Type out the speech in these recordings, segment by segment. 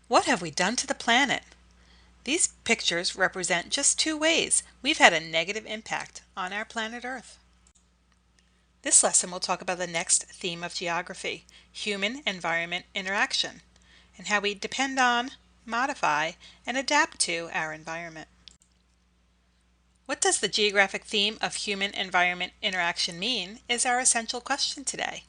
What have we done to the planet? These pictures represent just two ways we've had a negative impact on our planet Earth. This lesson will talk about the next theme of geography, human-environment interaction, and how we depend on, modify, and adapt to our environment. What does the geographic theme of human-environment interaction mean is our essential question today.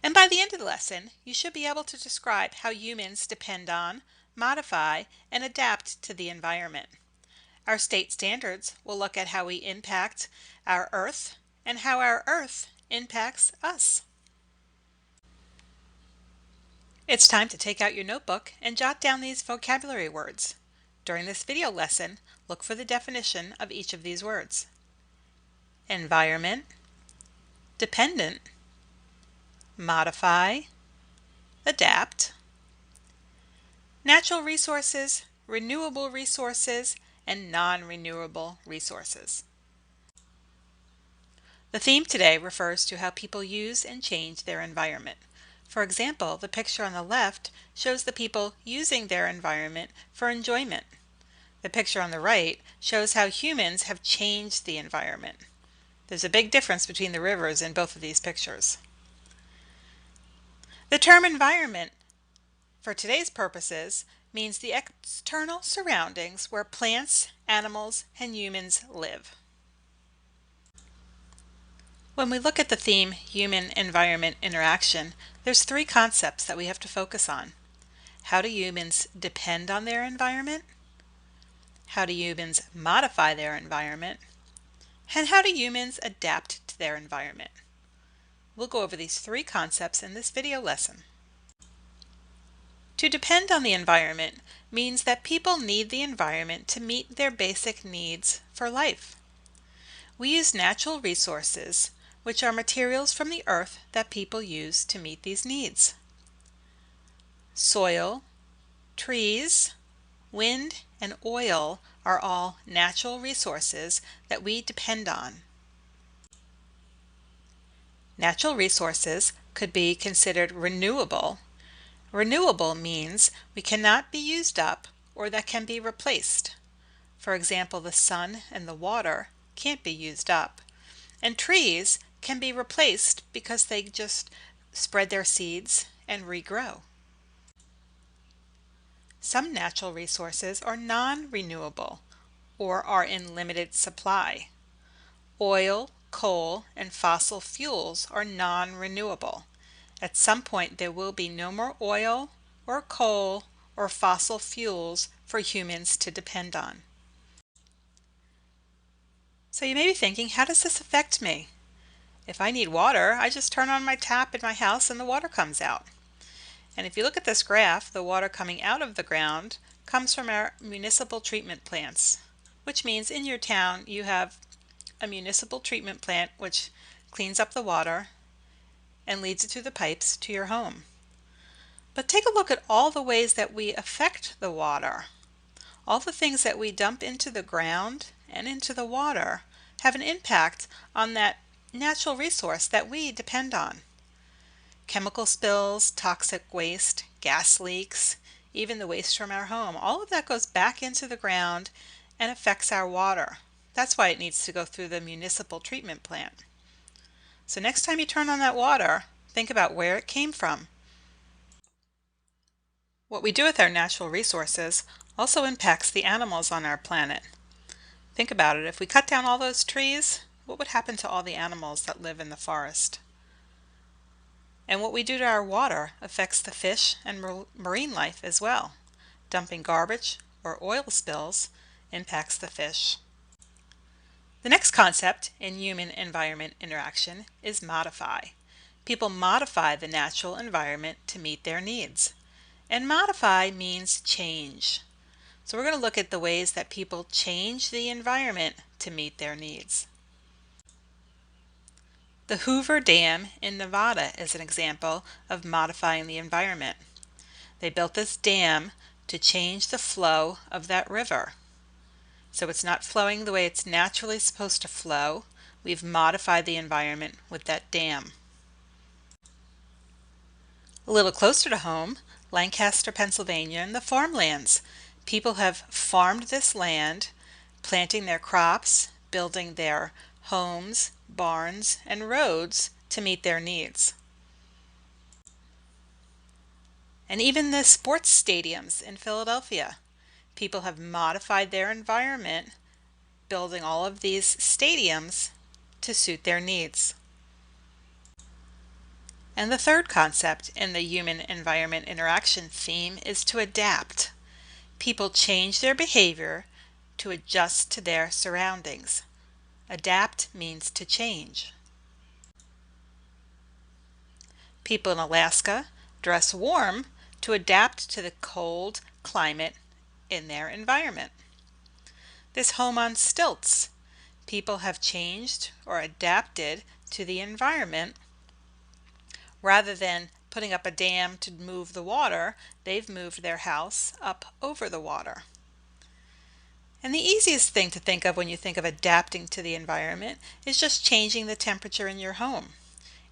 And by the end of the lesson, you should be able to describe how humans depend on, modify, and adapt to the environment. Our state standards will look at how we impact our Earth and how our Earth impacts us. It's time to take out your notebook and jot down these vocabulary words. During this video lesson, look for the definition of each of these words. Environment, dependent, modify, adapt, natural resources, renewable resources, and non-renewable resources. The theme today refers to how people use and change their environment. For example, the picture on the left shows the people using their environment for enjoyment. The picture on the right shows how humans have changed the environment. There's a big difference between the rivers in both of these pictures. The term environment, for today's purposes, means the external surroundings where plants, animals, and humans live. When we look at the theme human-environment interaction, there's three concepts that we have to focus on. How do humans depend on their environment? How do humans modify their environment? And how do humans adapt to their environment? We'll go over these three concepts in this video lesson. To depend on the environment means that people need the environment to meet their basic needs for life. We use natural resources, which are materials from the earth that people use to meet these needs. Soil, trees, wind, and oil are all natural resources that we depend on. Natural resources could be considered renewable. Renewable means we cannot be used up or that can be replaced. For example, the sun and the water can't be used up. And trees can be replaced because they just spread their seeds and regrow. Some natural resources are non-renewable or are in limited supply. Oil, coal, and fossil fuels are non-renewable. At some point there will be no more oil or coal or fossil fuels for humans to depend on. So you may be thinking, how does this affect me? If I need water, I just turn on my tap in my house and the water comes out. And if you look at this graph, the water coming out of the ground comes from our municipal treatment plants, which means in your town you have a municipal treatment plant which cleans up the water and leads it through the pipes to your home. But take a look at all the ways that we affect the water. All the things that we dump into the ground and into the water have an impact on that natural resource that we depend on. Chemical spills, toxic waste, gas leaks, even the waste from our home, all of that goes back into the ground and affects our water. That's why it needs to go through the municipal treatment plant. So next time you turn on that water, think about where it came from. What we do with our natural resources also impacts the animals on our planet. Think about it. If we cut down all those trees, what would happen to all the animals that live in the forest? And what we do to our water affects the fish and marine life as well. Dumping garbage or oil spills impacts the fish. The next concept in human-environment interaction is modify. People modify the natural environment to meet their needs. And modify means change. So we're going to look at the ways that people change the environment to meet their needs. The Hoover Dam in Nevada is an example of modifying the environment. They built this dam to change the flow of that river. So it's not flowing the way it's naturally supposed to flow. We've modified the environment with that dam. A little closer to home, Lancaster, Pennsylvania, and the farmlands. People have farmed this land, planting their crops, building their homes, barns, and roads to meet their needs. And even the sports stadiums in Philadelphia. People have modified their environment, building all of these stadiums to suit their needs. And the third concept in the human-environment interaction theme is to adapt. People change their behavior to adjust to their surroundings. Adapt means to change. People in Alaska dress warm to adapt to the cold climate in their environment. This home on stilts. People have changed or adapted to the environment. Rather than putting up a dam to move the water, they've moved their house up over the water. And the easiest thing to think of when you think of adapting to the environment is just changing the temperature in your home.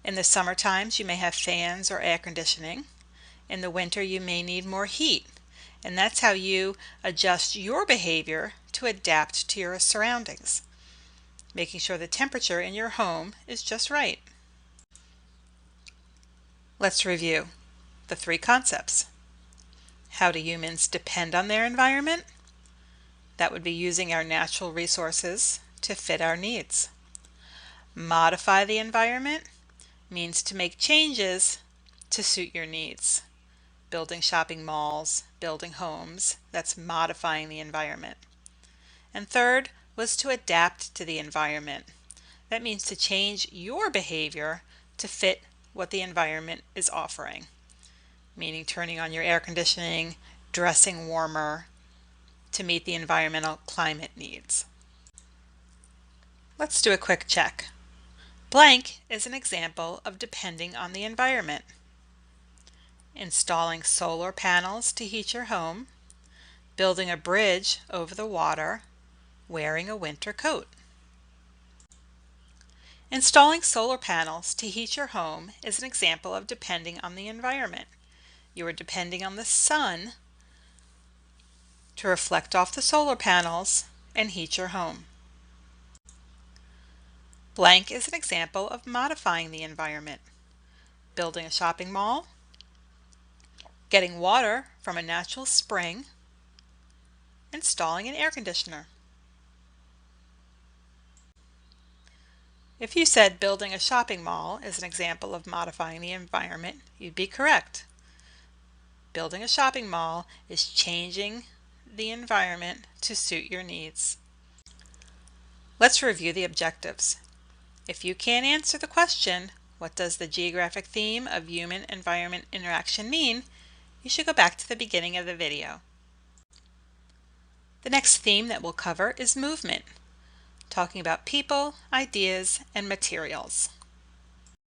In the summer times, you may have fans or air conditioning. In the winter, you may need more heat. And that's how you adjust your behavior to adapt to your surroundings, making sure the temperature in your home is just right. Let's review the three concepts. How do humans depend on their environment? That would be using our natural resources to fit our needs. Modify the environment means to make changes to suit your needs. Building shopping malls, building homes, that's modifying the environment. And third was to adapt to the environment. That means to change your behavior to fit what the environment is offering, meaning turning on your air conditioning, dressing warmer to meet the environmental climate needs. Let's do a quick check. Blank is an example of depending on the environment. Installing solar panels to heat your home, building a bridge over the water, wearing a winter coat. Installing solar panels to heat your home is an example of depending on the environment. You are depending on the sun to reflect off the solar panels and heat your home. Blank is an example of modifying the environment. Building a shopping mall, getting water from a natural spring, installing an air conditioner. If you said building a shopping mall is an example of modifying the environment, you'd be correct. Building a shopping mall is changing the environment to suit your needs. Let's review the objectives. If you can't answer the question, what does the geographic theme of human-environment interaction mean? You should go back to the beginning of the video. The next theme that we'll cover is movement, talking about people, ideas, and materials.